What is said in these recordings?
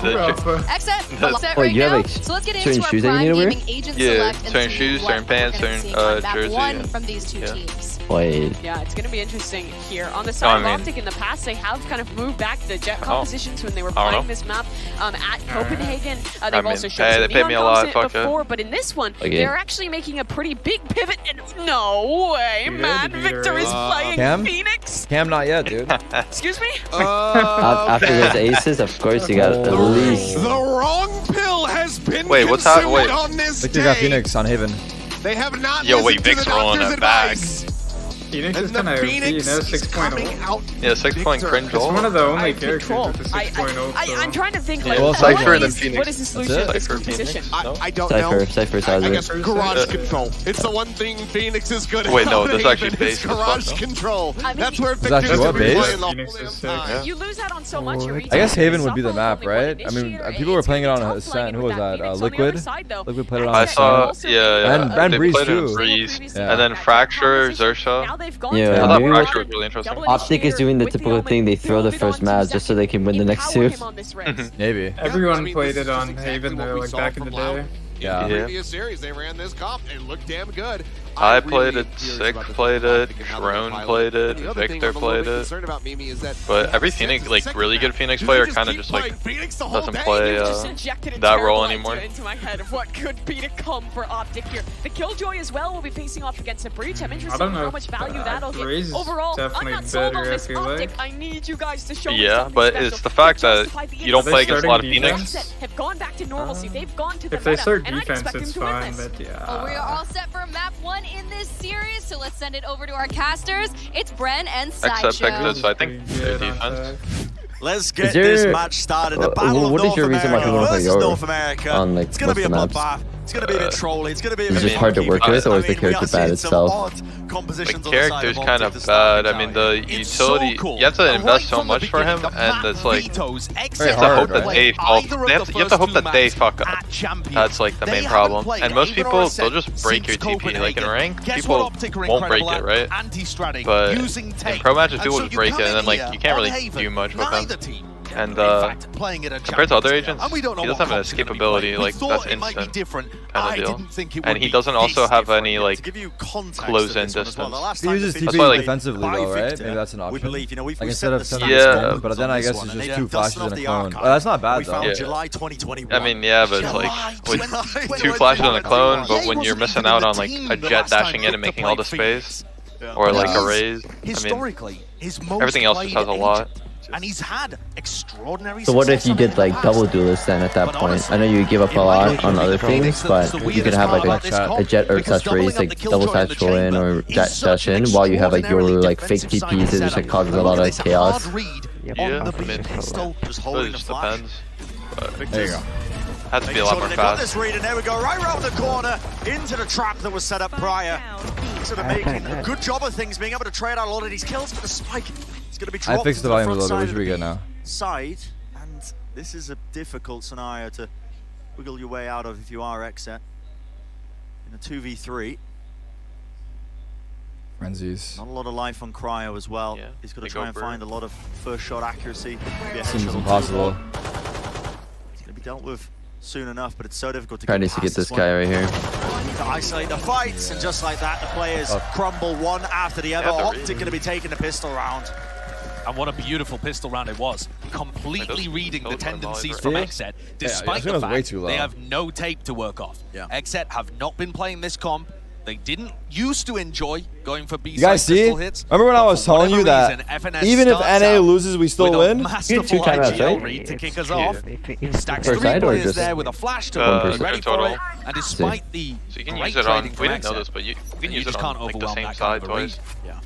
XSET, Wait, you have like so let's get certain into our shoes that you prime need to wear? gaming agent Yeah, select and certain see shoes, what certain pants, we're gonna certain see on map jersey. one from these two teams. Wait. Yeah, it's going to be interesting here. On the side I of mean- OpTic in the past, they have kind of moved back the jet compositions when they were I don't playing know. this map at Copenhagen. They've mean, also shown hey, some they paid neon me a lot, comps fuck it. before, but in this one, Okay. they're actually making a pretty big pivot. And no way, man! Victor is playing Cam? Phoenix. Cam, not yet, dude. Excuse me? After those aces, of course you got at least. The wrong pill has been Wait, what's that? consumed Wait. on this Victor day. got Phoenix on Haven. They have not Yo, wait, listened to Vic's the rolling doctor's that back. advice. Phoenix is And kind the of OP, you Phoenix know, is 6.0. coming out. Yeah, 6-point Victor. cringe It's roll. one of the only I characters control. with the 6.0. I'm trying to think, Yeah, like, well, what Cypher and is Phoenix. the That's solution it. to this Cypher, composition? Phoenix. I don't Cypher, know. Cypher, I guess Cypher. garage control. It's the one thing Phoenix is good at. Wait, no, this actually Haven base is as fuck, garage though. control. I mean, That's where Is that Victor's what gonna be base? playing the Phoenix whole is damn sick. time. You lose out on so much. Your I guess Haven would be Suffer the map, only one right? I mean, initiator, people were it's playing it gonna on be a tough playing Ascent. Who with was that? Phoenix on the Liquid? other side, though. Liquid played it on I Ascent. saw, yeah, And they Breeze played it in too. Breeze, Yeah. and then Fracture, Now Zersha. they've gone Yeah, to I Yeah, thought maybe Fracture was really interesting. OpTic is doing the typical thing, they throw the first match just so they can win the next two. Maybe. Everyone played it on Haven though, like back in the day. Yeah. In the previous series, they ran this comp and looked damn good. I really played it, curious Sick about this played map. it, I think how Shrone they're played piloting. it, The other thing Victor I'm a little played bit it. concerned about, Mimi, is that But every Phoenix, like really good Phoenix player, kind of just like doesn't play that role anymore. Into my head of what could be to come for OpTic here. The Killjoy as well will be facing off against a Breach. I'm interested don't in know how much value that'll Breeze get. is Overall, I'm definitely not sold on better, I this feel OpTic. like. I need you guys to show me Yeah, something but special. it's the fact that Justify the you don't Are play they against a lot of starting Phoenix. defense? have gone back to normalcy. They've gone to the If they meta, start and I defense, expect it's them to win fine, this. but We yeah. are all set for map one in this series, so let's send it over to our casters. It's Bren and Except Sideshow. pick this, so I think their Pretty good on defense. Let's get there- this match started. The Battle of what is North your reason why America people don't play versus Yoru North America. on, like, It's going to be a most of the bloodbath. It's going to be a bit trolly. It's going to be a Is bit it just hard to work with, or is the we are character bad seeing some itself? odd The compositions on the side character's of kind OpTic of to start bad. I things mean, out. the utility, you have to invest so much for him, and it's like, you have to hope that they fall, you have to hope that they fuck up. That's like the main problem. And most people, they'll just break your TP. Like in rank, people won't break it, right? But in pro matches, people just break it, and then like, you can't really do much with them. And compared to other agents, he doesn't have an escapability, like that's instant kind of deal. And he doesn't also have any like close-in distance. He uses That's why, TP like, defensively though, right? Maybe that's an option. We believe, you know, we've Like we instead set of the sending Yeah. smoke, but then I guess it's just two flashes and a clone. Well, that's not bad though. Yeah. July 2021. I mean, yeah, but it's like with two flashes and a clone, but when you're missing out on like a jet dashing in and making all the space, or like a raise, I mean, historically, his most everything else just has a lot. And he's had extraordinary So what if success you on did it. like double duelist then at that point? I know you give up a lot on other things, but you could have like a jet or slash raise, like double satchel in or jet dash in, while you have like your like fake TPs that just like causes a lot of chaos. Yeah, On I the mean, pistol, just it holding the just flash. depends. But There you go. has to be a lot more They've got fast. this read, and there we go, right around the corner, into the trap that was set up prior. Sort of making a good job of things, being able to trade out a lot of these kills, but the spike is going to be dropped. I fixed the to volume a front little bit. side What of should we the get now? Side, and this is a difficult scenario to wiggle your way out of if you are XSET. In a 2v3. Frenzies. Not a lot of life on Cryo as well. Yeah, He's got to they try go and for find a lot of first shot accuracy. Maybe a Seems headshot or two. impossible. It's going to be dealt with soon enough, but it's so difficult to Try get needs to get past this one. guy right here. To isolate the fights, and just like that, the players crumble one after the other. Yeah, OpTic going to be taking the pistol round. And what a beautiful pistol round it was. Completely reading the tendencies from XSET, despite the fact they have no tape to work off. XSET have not been playing this comp. They didn't used to enjoy going for B-side You guys see? pistol hits. Remember when I but was for telling you whatever that reason, FNS even if starts NA out loses, we still with a win? masterful two timeouts, IGL right? read to kick us off. Stacks First three side or players just there with a flash to one be person? ready Total. for it. And despite the So you can great use it on, trading we from didn't know XSET, this, but you can you use just it can't on like the overwhelm same that side kind of a read. twice. Yeah,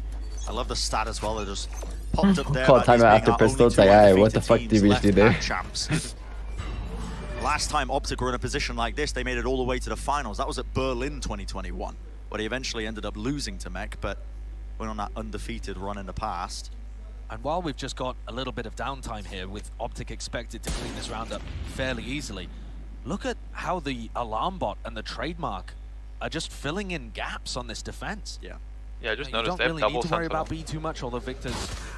I love the stat as well. They just popped up there. Call about these timeout being after our pistol, only it's like, two alright, what undefeated the fuck did teams we left do there? at champs. Last time OpTic were in a position like this, they made it all the way to the finals. That was at Berlin 2021, where they eventually ended up losing to Mech, but went on that undefeated run in the past. And while we've just got a little bit of downtime here, with OpTic expected to clean this round up fairly easily, look at how the alarm bot and the trademark are just filling in gaps on this defense. Yeah. Yeah, I just You noticed don't they have really double need to worry about sentinel. B too much, although Victor's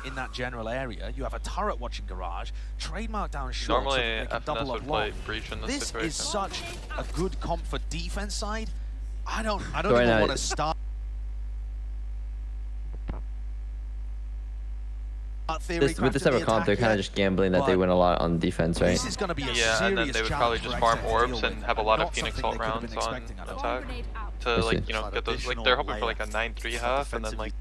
in that general area. You have a turret watching garage, trademark down short, Normally, so they can double FNS up would play long. breach in this This situation. is such a good comp for defense side. I don't right even now- want to start. With this type of comp, they're kind of just gambling that they win a lot on defense, right? This is going to be a Yeah, and then they would probably just farm orbs and have a lot of Not Phoenix something ult they could have rounds been on expecting at all. attack to like you know get those like they're hoping for like a 9-3 half and then like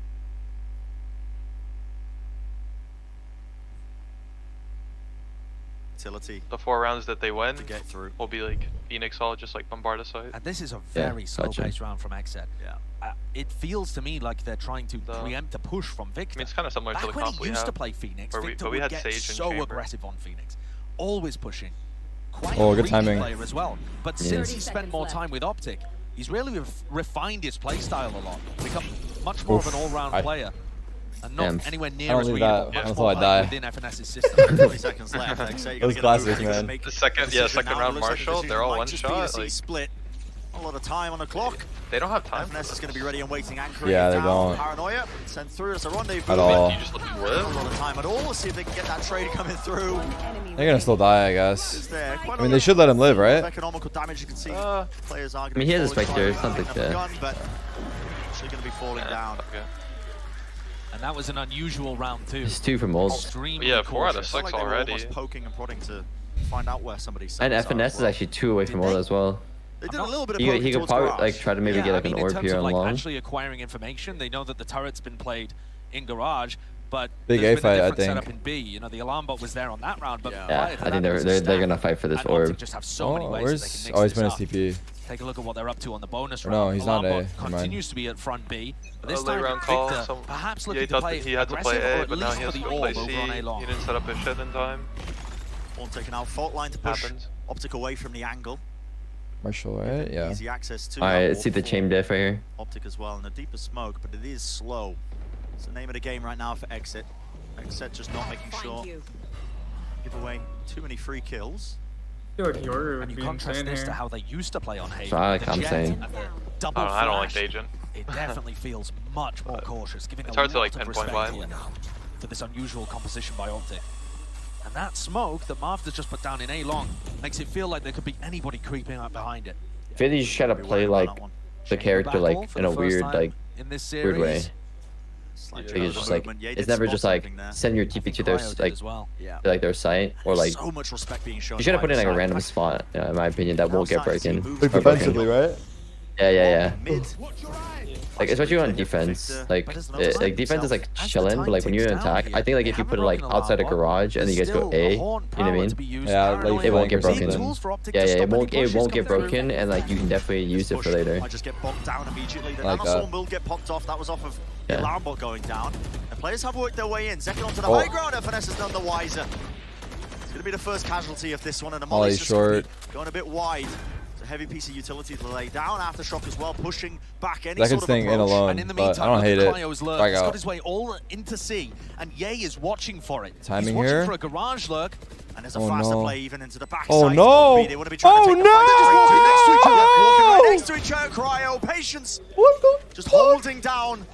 Utility the 4 rounds that they win to get through. will be like Phoenix all just like bombard a site. And this is a Yeah, very slow gotcha. paced round from XSET. Yeah. It feels to me like they're trying to preempt a push from I Victor. mean, it's kind of similar to Back the when comp he we used to have. play Phoenix, where we- Victor but we would had get Sage in so chamber. aggressive on Phoenix, always pushing. Quite Oh, a good greedy timing. player as well. But since he spent more time with OpTic, he's really refined his playstyle a lot, become much more of an all-round player, and not Damn. anywhere I near don't as leave weird, that much until more I like die. within FNS's system. 20 seconds left. Like, so you Those gotta classics, move, man. make The second, a yeah, decision second now. round Looks like the Marshall, decision they're all might one just be shot. a C Like, split. A lot of time on the clock. they don't have time. FNS is going to be ready and waiting, anchoring Yeah, it they down. don't. Paranoia sent through as a rendezvous. At all. You just let them Not a live. lot of time at all. Let's see if they can get that trade coming through. They're gonna still die, I Is guess. there quite I mean, they should let him live, right? economical damage you can see. Players are going I mean, he has a spectre, it's not like that. gun, but actually going to be falling down. Okay. And that was an unusual round too. It's 2 from ult. Extremely Yeah, 4 out of cautious. 6 Like they were already. almost poking and prodding to find out where somebody's And cells are FNS as is well. actually 2 away from ult as well. They did a little bit of He poking could towards probably garage. like try to maybe get like I mean, an in orb terms here of on like long. actually acquiring information, they know that the turret's been played in garage, but Big there's A been a fight, I different setup think. in B. You know, the alarm bot was there on that round, but Yeah. Yeah, prior to I that, think there was a they're stack. gonna fight for this And OpTic orb. just have so many ways that they Where's? can mix Oh, he's this been a up. TP. Take a look at what they're up to on the bonus Or round. no, he's not Alarm A. bot Never mind. continues to be at front B. But this Late time, round call. Victor Some, perhaps yeah, looking he to thought play that he had to play aggressive, or A, at but now least he has for to the play orb C. over on A long. He didn't set up his shit in time. One taken out, fault line to push. Happens. OpTic away from the angle. Marshall, right? Yeah. Easy access to Alright, that let's see the wall chain for diff right here. OpTic as well, and a deeper smoke, but it is slow. It's the name of the game right now for XSET. XSET just not making sure give away too many free kills. I feel like Yoru And would you be contrast insane this to here. how they used to play on Haven. So like The I'm jet saying. and the double I don't like flash. Agent. It definitely feels much more cautious, giving It's a hard to, lot like, of pinpoint respect blind. here to this unusual composition by OpTic. And that smoke that Martha's just put down in A long makes it feel like there could be anybody creeping up behind it. I feel like you should try to play like the character like in a weird like in this weird way. series. Like it's just like it's never just like send your TP to their Cryo did like as well. Yeah. to, like their site or like So much respect being shown you should have by put it in like a side. random spot. In my opinion, that won't get broken. Like or broken. defensively, right? Yeah. Mid. Like especially on defense, like like defense is like chilling, but like when you're in attack, I think like if you put it like outside a garage and then you guys go A, you know what I mean? Yeah, like It won't get broken. Tools for OpTic Yeah, to it stop won't any pushes get coming broken, through. and like you can definitely use it for Push later. might just get bogged down immediately. The Like nanoswarm that. will get popped off. That was off of the Yeah. alarm bot going down. The players have worked their way in. Zeki onto the Oh. high ground. FNS has none the wiser. It's going to be the first casualty of this one, and the Molly's Molly's just gonna be short. going a bit wide. It's a heavy piece of utility to lay down. Aftershock as well, pushing back any That sort could of staying in approach. alone, And in the but meantime, I don't hate it. Cryo's lurk. Back He's got out. his way all into C, and Ye is watching for it. Timing He's watching here. for a garage lurk. And there's a Oh, faster no. play even into the backside. Oh no! They want to be trying to Oh take the fight no! next to each other. Walking right next to each other. Cryo, patience. Just holding down.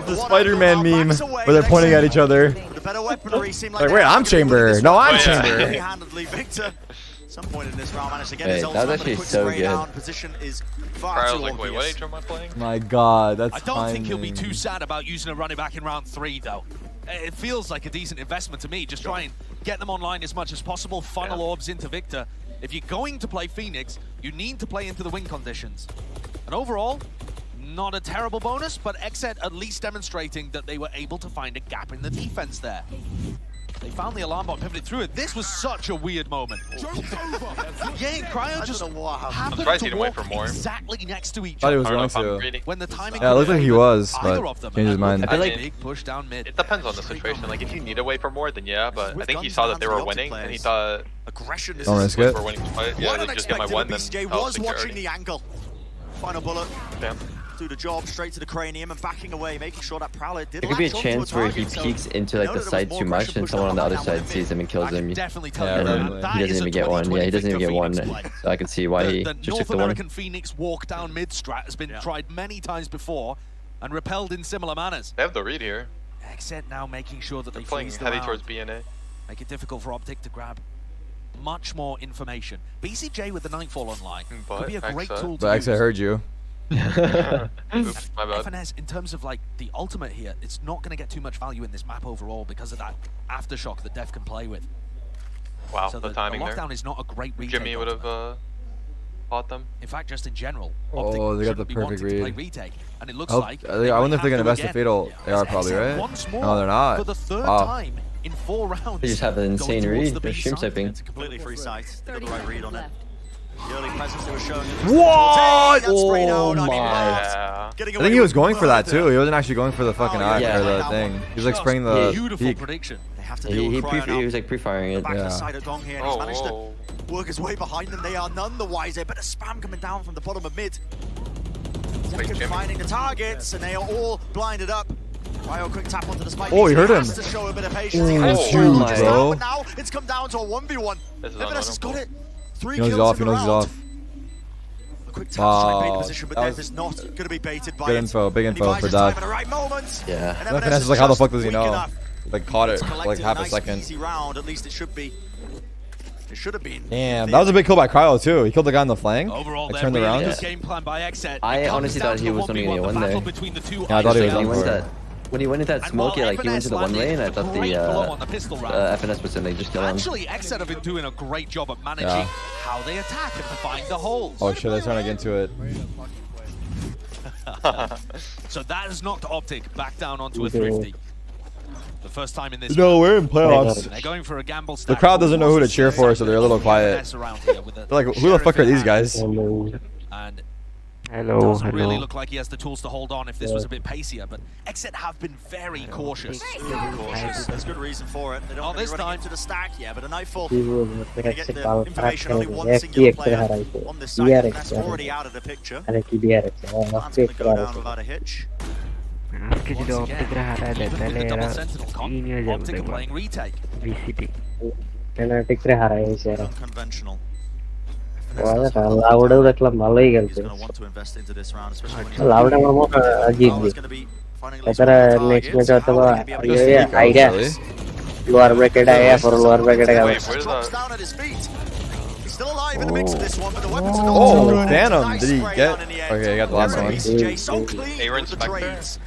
The One Spider-Man angle now, meme backs away, where they're next pointing to at each other. The better weaponry seem like Like, they wait, are I'm gonna be winning Chamber. this No, one. I'm Yeah. Chamber. Handedly, Victor. Some point in this round managed to get Wait, his that was ultimate, but actually a quick so spray good. down. Position is far Cryo's too like, wait, what obvious. age am I playing? My God, that's I don't think he'll be timing. too sad about using a running back in round 3, though. It feels like a decent investment to me. Just try and get them online as much as possible, funnel orbs into Victor. If you're going to play Phoenix, you need to play into the win conditions. And overall, not a terrible bonus, but XSET at least demonstrating that they were able to find a gap in the defense there. They found the alarm bot, pivoted through it. This was such a weird moment. Yeah, Cryo just know what happened. happened surprised he to didn't wait walk for more. exactly next to each Thought he other. was I don't know going if I'm to. greedy. When the timing Yeah, it looked like he was, either but of them changed his mind. I feel like big push down mid. It depends on the situation. Like if you need to wait for more, then yeah. But I With think he guns saw in that they hand were to the winning, OpTic and he players. thought, Aggression is Don't his risk it. we're winning. Yeah, What they just get my unexpected, one, but then BCJ I'll was watching security. the angle. Final bullet. Damn. Do the job straight to the cranium and backing away, making sure that Prowler did There could be a latch onto chance where he target, so peeks into I like know the that there side was too more much, pressure and pushed someone on the down other that side one sees him and I kills can him. definitely tell Yeah, you And right. then that. That he is doesn't a even get one. Yeah, he 2020 doesn't even get Victor one. Phoenix play. So I can see why he The just North took the one. American Phoenix walk down mid strat has been tried many times before and repelled in similar manners. They have the read here. XSET now making sure that They're they playing freeze the heavy round. towards BNA. Make it difficult for OpTic to grab much more information. BCJ with the Nightfall online could be a great tool to But use. I heard you. Oops, my bad. FNS, in terms of like the ultimate here, it's not going to get too much value in this map overall because of that aftershock that Def can play with. Wow, So the timing there. lockdown is not a great retake. Jimmy would have fought them. In fact, just in general, Oh, they got the be perfect wanting to read. play retake, and it looks Oh, like I wonder if they're gonna invest the fatal. They are probably, right? Once more, No, they're not. For the third Wow. time in 4 rounds. They just have an going insane towards read. the They're B stream side. sipping. It's a completely free sight. They got the right read on it. left. The early presence they were showing. What? Oh my. Yeah. Getting I away think he was with going for that murder. too. He wasn't actually going for the fucking eye yeah. or the thing. He was like spraying the Beautiful peak. prediction. They have to deal He, with Cryo now. he was like pre-firing it. Back to the Yeah. side of Dong here, and he's managed to Oh, work his way behind them. They are none the wiser. Bit of spam coming down from the bottom of mid. Wait, Second Jimmy. finding the targets, and they are all blinded up. Cryo quick tap onto the spike. Oh, he hurt him. has to show a bit of patience. He Ooh, has that's to huge, just bro. now, but now it's come down to a 1v1. This is Evanes has got it. 3 He knows he's kills off. He in the knows he's round. off. A quick tap to try and bait the Wow. position, but That Dev was is not going to be baited by good it. info, big And he info buys for his time Dev. at the right moment. Yeah. And Evanes Evanes is like, how the just fuck does he weak know? enough. Like caught it It's for like collected half a nice, second. easy round. At least it should be. It should have been. Damn, that was a big kill by Cryo too. He killed the guy on the flank. Overall, I they're turned really around. good game plan by XSET. I It comes honestly down thought to he the was only 1v1, gonna the win battle there. between the two Yeah, I thought he was When he on went for it. that, when he went into that And while smoky, like he went to the one FNS lane, I landed thought a great blow on the the pistol round. FNS was in there just kill him. Actually, XSET have been doing a great job at managing Yeah. how they attack and find the holes. Oh shit, they're trying to get into it. So that has knocked OpTic back down onto a thrifty. The first time in this No, round. we're in playoffs. They're going for a gamble The stack. crowd doesn't know who to cheer for, so they're a little quiet. FNS around here with a They're like, who the fuck are these guys? And doesn't really look like he has the tools to hold on if this was a bit pacier, but XSET have been very cautious. Cautious. There's good reason for it. They don't Not want to this be running time. into the stack, yeah, but a Nightfall. He was They like get a the information only one singular player on this side, and that's already out of the picture. Plan's going to go down without a hitch. Once again, even with the double sentinel comp, OpTic are playing retake. Unconventional. He's going to want to invest into this round, especially when he's going to be finding at least one target. So how are they going to be able to lower bracket for lower bracket Wait, where's drops that? down at his feet. He's still alive in the mix of this one, but the weapons are not Oh, so good. It's a Phantom. nice Did he spray get? down in the end. Okay, he got the last Already one. BCJ so clean Aaron with the Spectre? trades.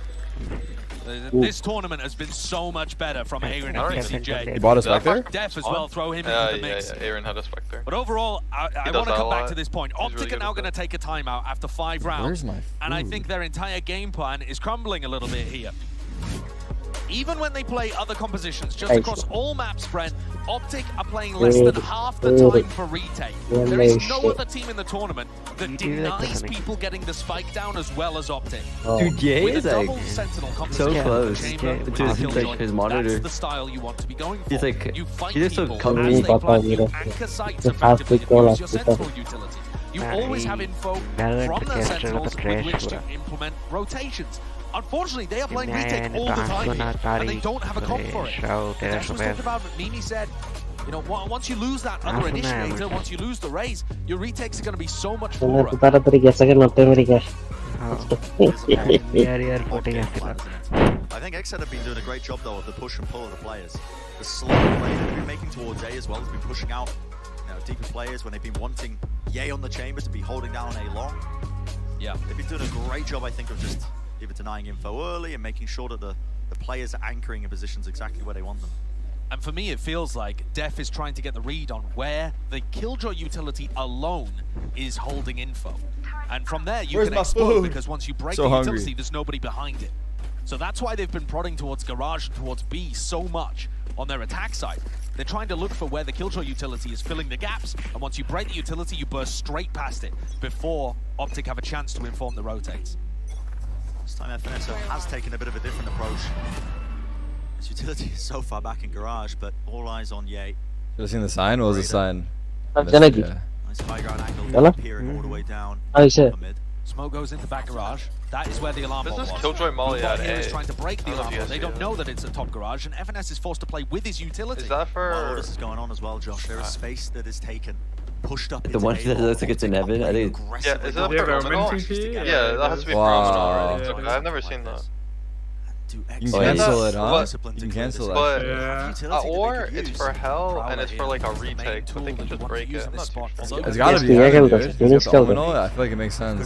This tournament has been so much better from Aaron and BCJ. He bought us back there? Def as well, throw him into the mix. Yeah, Aaron had a Spectre. But overall, I does want to that a come back lot. to this point. He's OpTic really are good now at going to that. take a timeout after 5 rounds. Where's my And I food? think their entire game plan is crumbling a little bit here. Even when they play other compositions, just across all maps, Brent, OpTic are playing less than half the time for retake. There is no other team in the tournament that denies people getting the spike down as well as OpTic. Dude, Jay With is a like double sentinel so composition, close chamber to with his, Killjoy, like, his monitor. That's the style you want to be going for. He's like, you fight he just so people comfy. as they plant you, anchor sites effectively, and use your sentinel utility. You always have info from the sentinels with which to implement rotations. Unfortunately, they are playing retake all the time here, and they don't have a comp for it. Dash was talking about, Mimi said, you know, once you lose that other initiator, once you lose the raise, your retakes are going to be so much poorer. I think XSET have been doing a great job though of the push and pull of the players. The slow play that they've been making towards A as well has been pushing out, you know, deeper players when they've been wanting Ye on the chambers to be holding down A long. Yeah. They've been doing a great job, I think, of just either denying info early and making sure that the players are anchoring in positions exactly where they want them. And for me, it feels like Def is trying to get the read on where the Killjoy utility alone is holding info. And from there, you Where's can my explode, food? because once you break So the hungry. utility, there's nobody behind it. So that's why they've been prodding towards Garage and towards B so much on their attack side. They're trying to look for where the Killjoy utility is filling the gaps, and once you break the utility, you burst straight past it before OpTic have a chance to inform the rotates. This time FNS has taken a bit of a different approach. His utility is so far back in Garage, but all eyes on Ye. Should have seen the sign. What was the sign? Nice high ground angle, peering all the way down. Mid. Smoke goes into back garage. That is where the alarm bomb This was. is Killjoy Molly Before at here is A. trying to break the I don't know alarm if you bomb. guys They see don't that. know that it's a top garage, and FNS is forced to play with his utility. Is that While for... this is going on as well, Josh, there is space that is taken, pushed up The into one A that long. looks like it's in OpTic heaven, I playing think- aggressively Yeah, is down that the for road. Romanol? TP? Yeah, that has to be for Wow. Romanol already. Yeah. Okay, I've never seen that. You can cancel it, huh? You can cancel it. But Yeah. or it's for hell and it's for like a retake, but they can just break it. I'm not too sure. It's gotta be Yeah, heavy, yeah, dude. Phoenix It's got the killed ominal, I feel like it makes sense.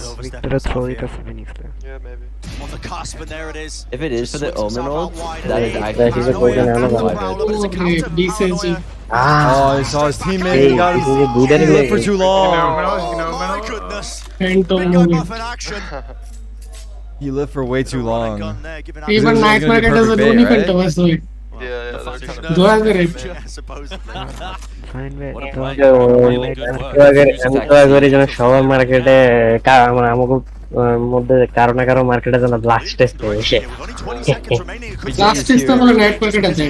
Yeah, maybe. On the cusp, and there it is. If it is for the ominal, that is That actually is a good my one. bad. Ah, Oh, he saw his teammate. He got his he he lived for too long. Oh my goodness. Big guy buff in action. He lived for way too long. Even night market does a Rooney Phantom as well. Yeah, they're kind of... Go ahead, Rip. Yeah, supposedly. আমি যেন সবার মার্কেটে আমাকে মধ্যে কারো না কারো মার্কেটে যেন লাস্ট টেস্ট এসে Last is the night market আছে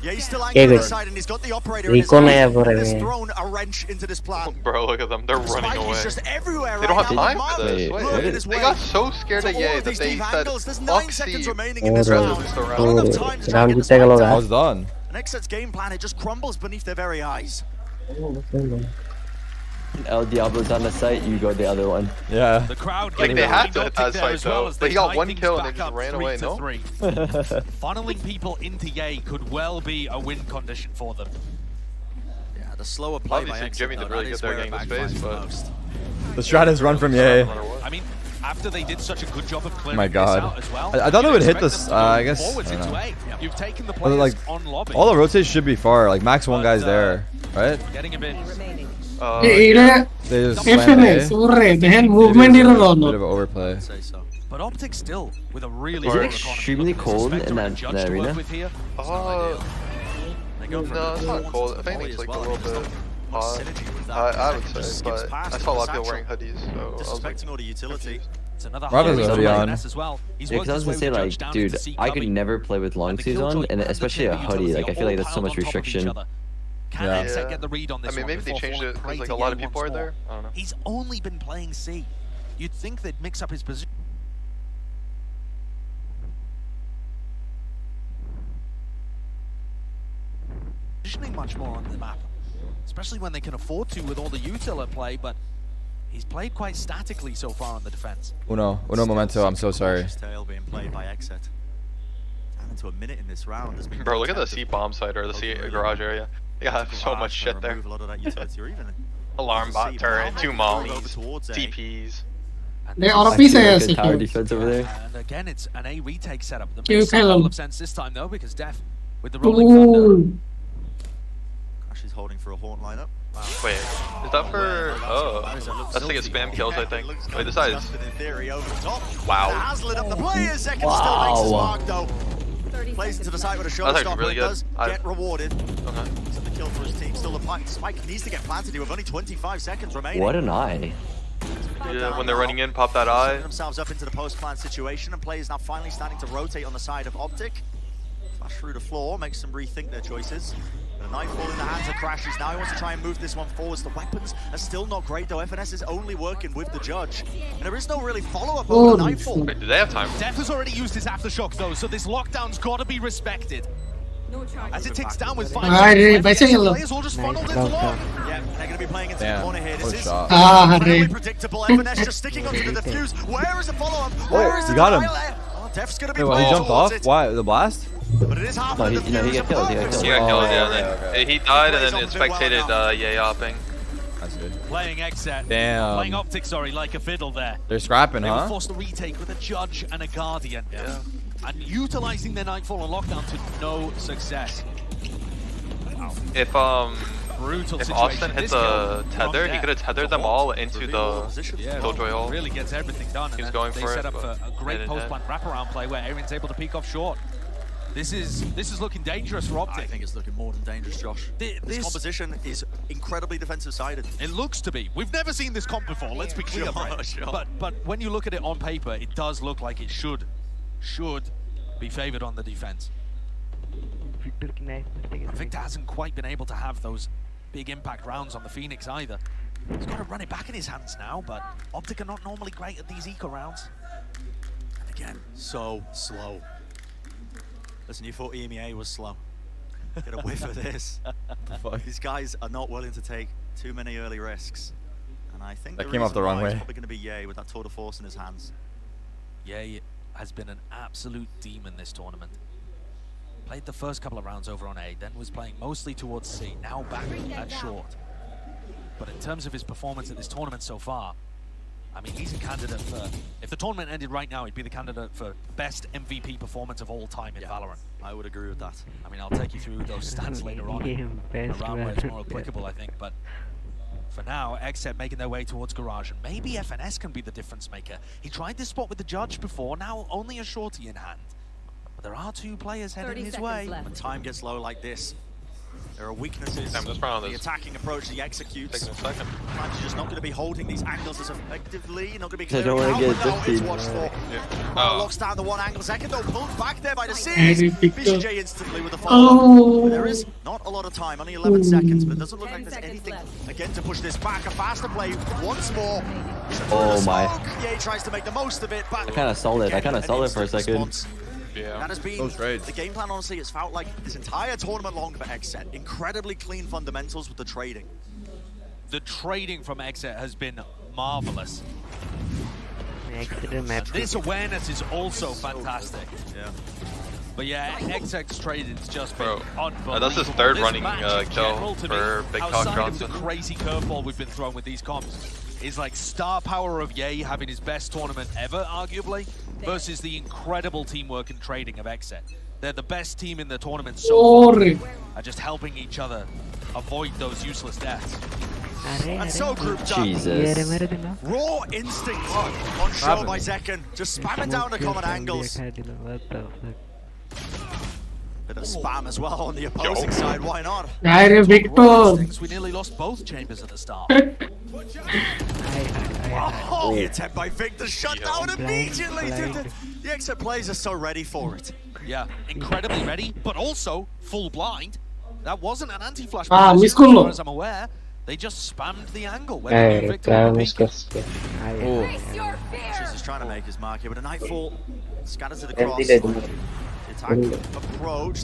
Yeah, he's still Okay, anchored good. inside and he's got the operator in his Rico hand. na And has thrown a wrench into this plan. Bro, look at them. They're running Spike away. is just everywhere They don't right have now. time for this. Wait, Wait, his they way. got so scared of So all Ye of that these they deep said, angles, there's 9 fuck seconds Steve. remaining in this Oh, round. Just around. Not enough time to try round and get jitte the gelo spike I down. was done. XSET's game plan, it just crumbles beneath their very eyes. El Diablo's on the site, you go the other one. Yeah. The crowd Like, getting they had behind to hit OpTic that there site, as well though. as But he got tie one things kill and back they just up ran 3 away, to no? 3. Funneling people into Ye could well be a win condition for them. Yeah, the slower play by Obviously, XSET, Jimmy did though, really that is good there where it getting the space, backfires the but... most. The strat is run from Ye. I mean, after they did such a good job of clearing My this God. out as well, I thought they would hit you'd this, expect them to I go guess, forwards I don't into know. A. You've taken the But players like, on lobby. all the rotates should be far. Like max one guy's there, right? Getting a bit. এটা They just slam FNS A. ওরে দেখেন movement এর Bit হলো of an overplay. I'd say so. But OpTic still with a really Is it strong extremely economy. cold Suspect in they're that- judged that to work arena? with here. They go for No, the it's not performance cold. of If the anything, volley it's as like a well. little There's bit not much hot. synergy with that. I would Just say, skips but past I with saw a lot the of people satchel. wearing hoodies, so I was like, Disrespecting all the utility. It's another Robert's high already risk on. as well. He's Yeah, because I was gonna say like, dude, I could never play with long sleeves on, and especially a hoodie. Like I feel like that's so much restriction. Can Yeah. XSET get the read on this I mean, one maybe they before changed falling it prey because like to a lot Ye of people once are more? there. I don't know. He's only been playing C. You'd think they'd mix up his positioning much more on the map, especially when they can afford to with all the util at play, but he's played quite statically so far on the defense. Uno momento. I'm so sorry. Tail being played by XSET. Down into a minute in this round. There's been Bro, look at the attempt C of- bomb site or the C garage area. They got so much shit there. Remove a lot of that utility, or even Alarm bot turret, 2 over mollies, towards A. TPs. they RP Actually, আছে good tower secure defense over there. And again, it's an A retake setup that You makes some kill level him. of sense this time though, because Def with the rolling thunder. Ooh. Crash is holding for a horn lineup. Wait, is that for... Oh, that's to get spam kills, I think. Wait, this side is... In theory, over the top. Wow. Has lit up the player. Second still makes his mark though. Plays into the side with a That's actually showstopper. really It good. does get rewarded. So the kill for his team. Still the spike needs to get planted here with only 25 seconds remaining. What an eye. Yeah, when they're running in, pop that eye. Setting themselves up into the post-plant situation, and players now finally starting to rotate on the side of OpTic. Flash through the floor, makes them rethink their choices. But a nightfall in the hands of Crashes. Now he wants to try and move this one forwards. The weapons are still not great, though. FNS is only working with the judge. And there is no really follow-up over the nightfall. Wait, do they have time? Def has already used his aftershock though, so this lockdown's got to be respected. As it ticks down with 5 আরে বেঁচে গেল players all just funneled into long. Yeah, they're going to be playing into the Damn. corner here. What This a is shot. আরে very predictable. FNS just sticking onto the defuse. Where is the follow-up? Where is he the got him. denial? Oh, Def's going to be Wait, well, he playing jumped towards off? it. Why? The blast? But it is half No, of he- the no, he defuse got killed, he got above. He got killed, Oh, yeah. okay, Then okay. he died, and Plays then on it the bit well spectated now. Yae-opping. I see. Playing XSET. Damn. Playing OpTic, sorry, like a fiddle there. They're scrapping, They were huh? forced to retake with a judge and a guardian. Yeah. And utilizing their nightfall and lockdown to no success. If Brutal if situation. Austin hit This the kill tether, from he Def. could have tethered them all into the Yeah, Killjoy hole. really gets everything done. He was and going they for set it, up but a great didn't post-plant wraparound play where Aaron's able to peek off short. This is looking dangerous for I OpTic. think it's looking more than dangerous, Josh. This composition is incredibly defensive-sided. It looks to be. We've never seen this comp before, let's be clear. Sure, Brett. sure. But when you look at it on paper, it does look like it should be favored on the defense. Victor hasn't quite been able to have those big impact rounds on the Phoenix either. He's got to run it back in his hands now, but OpTic are not normally great at these eco rounds. And again, so slow. Listen, you thought EMEA was slow. Get a whiff of this. These guys are not willing to take too many early risks. And I think That the came off the reason wrong why way. is probably going to be Ye with that tour de force in his hands. Yeah, has been an absolute demon this tournament. Played the first couple of rounds over on A, then was playing mostly towards C, now back at short. But in terms of his performance at this tournament so far, I mean, he's a candidate for... If the tournament ended right now, he'd be the candidate for best MVP performance of all time in Valorant. I would agree with that. I mean, I'll take you through those stats later on, around where it's more applicable, I think. But for now, XSET making their way towards Garage, and maybe FNS can be the difference maker. He tried this spot with the Judge before, now only a shorty in hand. But there are two players heading his way. When time gets low like this, there are weaknesses. The attacking approach, the executes. Sometimes you're just not going to be holding these angles as effectively. Not going to be clearing out, but now it's watched for. Locks down the one angle. Second though, pulled back there by the series. BCJ instantly with the follow-up. There is not a lot of time, only 11 seconds, but it doesn't look like there's anything again to push this back. A faster play once more. Oh my. Yeah, he tries to make the most of it, but I kind of sold it. I kind of sold it for a second. Yeah. That has been the game plan, honestly. It's felt like this entire tournament long for XSET. Incredibly clean fundamentals with the trading. The trading from XSET has been marvelous. This awareness is also fantastic. Yeah. But yeah, XX's trading's just been unbelievable. That's his third running kill for Big Talk Johnson. The crazy curveball we've been throwing with these comps is like star power of Ye having his best tournament ever, arguably, versus the incredible teamwork and trading of XSET. They're the best team in the tournament so far, are just helping each other avoid those useless deaths. And so grouped up. Jesus. Raw instinct on show by Zekken. Just spamming down the common angles. Bit of spam as well on the opposing side, why not? We nearly lost both chambers at the start. Oh, the attempt by Victor shut down immediately. The XSET players are so ready for it. Yeah, incredibly ready, but also full blind. That wasn't an anti-flash. As far as I'm aware, they just spammed the angle. Jesus is trying to make his mark here, but a Nightfall scatters to the cross. Attack approach.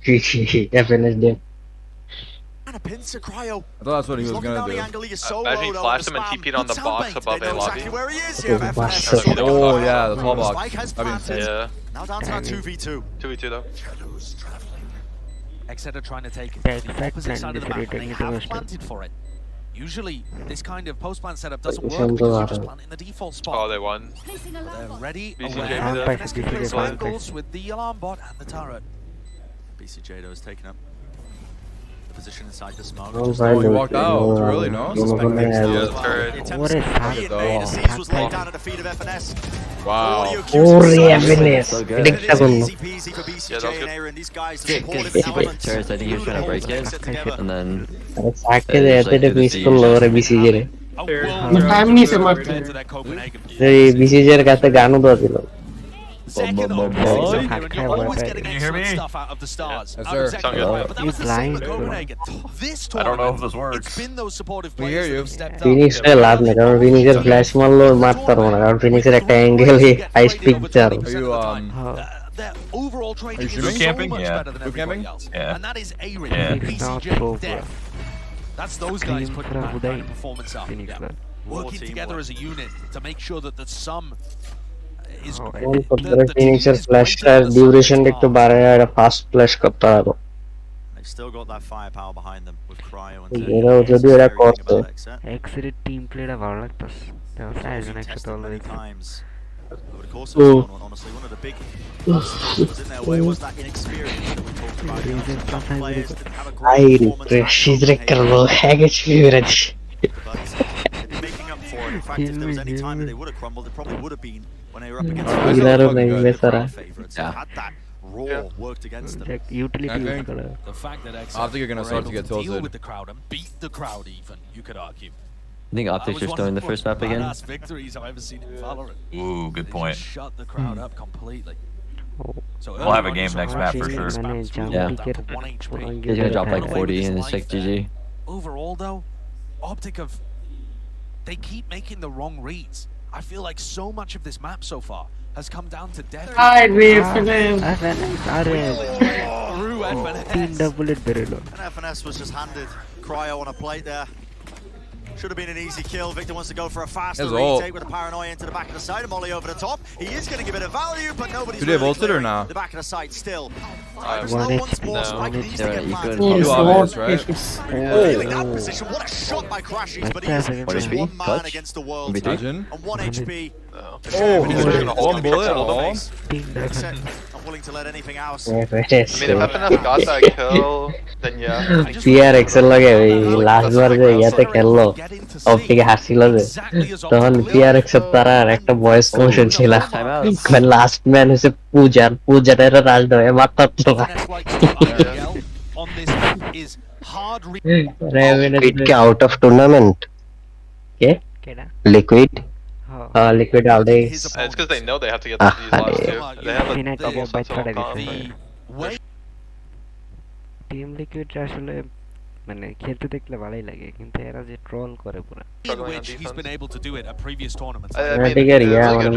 FNS And a pincer cryo. I thought that's what he was gonna do. As he flashed him and TP'd on the box above A lobby. Oh yeah, the tall box. Yeah. Now down to that 2v2. 2v2 though. XSET are trying to take the opposite side of the map, and they have planted for it. Usually, this kind of post-plant setup doesn't work because you just plant in the default spot. Oh, they won. They're ready, BCJ angles with the alarm bot and the turret. BCJ though is taking up the position inside the smoke. Oh, he walked out. Really? No? What is happening? Was laid down at the feet of FNS. Wow. FNS. Easy for BCJ and Aaron. These guys are supportive Turrets, I think he was trying to break it, and then... BCJ কাছে গানও দেওয়া ছিল Second Can you hear me? Stuff out of the stars. Yes, sir. He's blind. This I don't know if this works. It's been those supportive We hear you. Phoenix লাভ নেই কারণ Phoenixের flash মারলো মারতে পারবো না কারণ Phoenixের একটা অ্যাঙ্গেল হাই স্পিড চার Are you their overall trading Are you is camping? so much better than everybody else. Yeah. And that is A-Ring, Yeah. BCJ, Death. That's those guys putting that kind of performance up. Working together as a unit to make sure that the sum is Phoenixের ফ্ল্যাশটার ডিউরেশনটা একটু বাড়ায় আর fast flash করতে হবে They've still got that firepower behind them with Cryo and এরাও যদি এরা করতে XSET team প্লেটা ভালো লাগতেছে একজন একসাথে already over the course of this one, honestly, one of the big obstacles in their way was that inexperience that we talked about. Some players didn't have a great performance. She's recordable. Haggis favorite. But making up for it. In fact, if there was any time that they would have crumbled, it probably would have been when they were up against favorites. They had that raw worked against them. The fact that OpTic are gonna start to get tilted. deal with the crowd and beat the crowd even, you could argue. I think OpTic's just doing the first map again. Victories I've ever seen in Valorant. Ooh, good point. Shut the crowd up completely. So we'll have a game next map for sure. Yeah. He's gonna drop like 40 and it's like GG. Overall though, OpTic they keep making the wrong reads. I feel like so much of this map so far has come down to death. And FNS was just handed Cryo on a plate there. Should have been an easy kill. Victor wants to go for a faster That's all. retake with a paranoia into the back of the side. A molly over the top. He is going to give it a value, but nobody's Do they really vault it or clearing not? the back of the side still. One Slow hit. once more. Spike No. needs to get You planted. could- Too obvious, right? Feeling that position. What a shot by Crashies, but he is What just HP? one man Touch? against the world. Imagine. And 1 HP. Oh, He's just gonna hold one him, bullet. hold him. Oh. XSET not willing to let anything else. I mean, if FNF got that kill, then yeah. PRX এর লগে last বার যে ইয়াতে খেললো অপটিকে হাসিল যে তখন PRX এর তারা একটা ভয়েস কমিশন ছিল লাস্ট ম্যান হইছে পূজার রাজ দয়ে মারতে On this map is hard liquid কে আউট অফ টুর্নামেন্ট কে কেডা liquid liquid out And it's because they know they have to get these last two. They have a Phoenix double by sense of Friday calm. Team liquid আসলে মানে খেলতে দেখলে ভালোই লাগে কিন্তু এরা যে ট্রোল করে পুরো in which he's been able to do it at previous tournaments. I mean, Digger, it's a yeah, really good